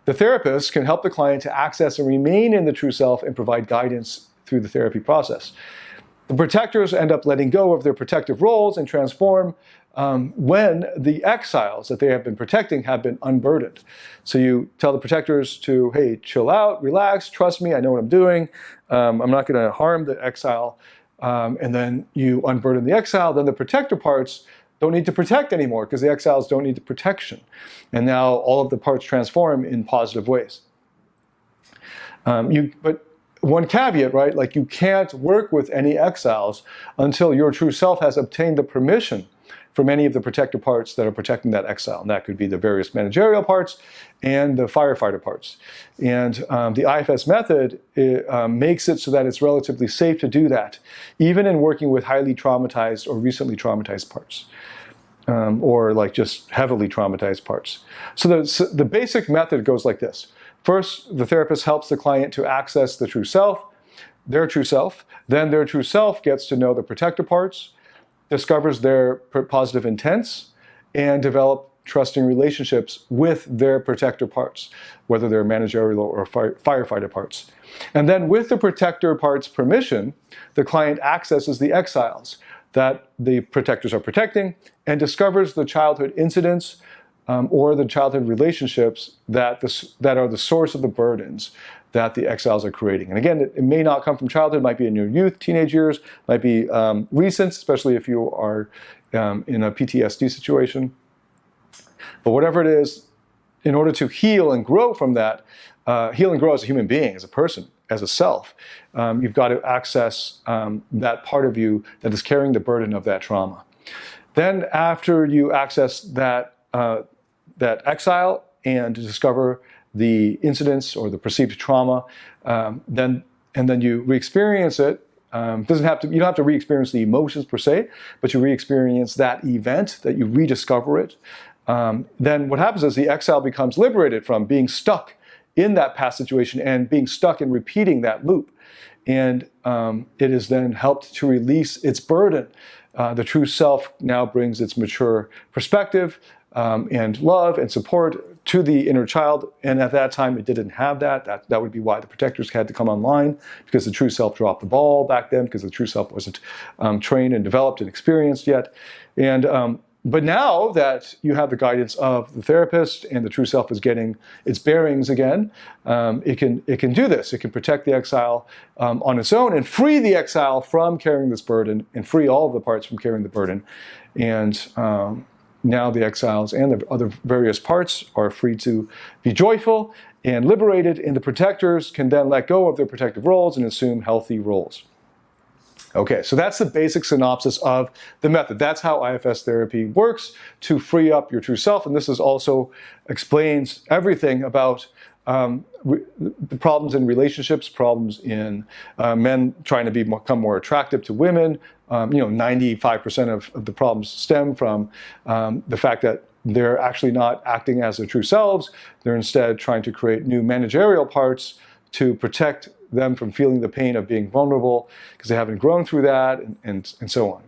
The therapist can help the client to access and remain in the true self and provide guidance through the therapy process. The protectors end up letting go of their protective roles and transform when the exiles that they have been protecting have been unburdened. So you tell the protectors to, hey, chill out, relax, trust me, I know what I'm doing. I'm not going to harm the exile. And then you unburden the exile. Then the protector parts don't need to protect anymore because the exiles don't need the protection. And now all of the parts transform in positive ways. But one caveat, right? Like you can't work with any exiles until your true self has obtained the permission from any of the protector parts that are protecting that exile. And that could be the various managerial parts and the firefighter parts. And the IFS method makes it so that it's relatively safe to do that, even in working with highly traumatized or recently traumatized parts. Or like just heavily traumatized parts. So the basic method goes like this. First, the therapist helps the client to access the true self, their true self. Then their true self gets to know the protector parts, discovers their positive intents, and develop trusting relationships with their protector parts, whether they're managerial or firefighter parts. And then with the protector parts' permission, the client accesses the exiles that the protectors are protecting and discovers the childhood incidents or the childhood relationships that are the source of the burdens that the exiles are creating. And again, it may not come from childhood, it might be in your youth, teenage years, might be recent, especially if you are in a PTSD situation. But whatever it is, in order to heal and grow from that, heal and grow as a human being, as a person, as a self, you've got to access that part of you that is carrying the burden of that trauma. Then after you access that exile and discover the incidents or the perceived trauma, then you re-experience it. You don't have to re-experience the emotions per se, but you re-experience that event, that you rediscover it. Then what happens is the exile becomes liberated from being stuck in that past situation and being stuck in repeating that loop. And it is then helped to release its burden. The true self now brings its mature perspective and love and support to the inner child. And at that time, it didn't have that. That would be why the protectors had to come online, because the true self dropped the ball back then, because the true self wasn't trained and developed and experienced yet. And but now that you have the guidance of the therapist and the true self is getting its bearings again, it can do this. It can protect the exile on its own and free the exile from carrying this burden and free all of the parts from carrying the burden. And now the exiles and the other various parts are free to be joyful and liberated, and the protectors can then let go of their protective roles and assume healthy roles. Okay, so that's the basic synopsis of the method. That's how IFS therapy works to free up your true self. And this is also explains everything about the problems in relationships, problems in men trying to become more attractive to women. 95% of the problems stem from the fact that they're actually not acting as their true selves. They're instead trying to create new managerial parts to protect them from feeling the pain of being vulnerable because they haven't grown through that, and so on.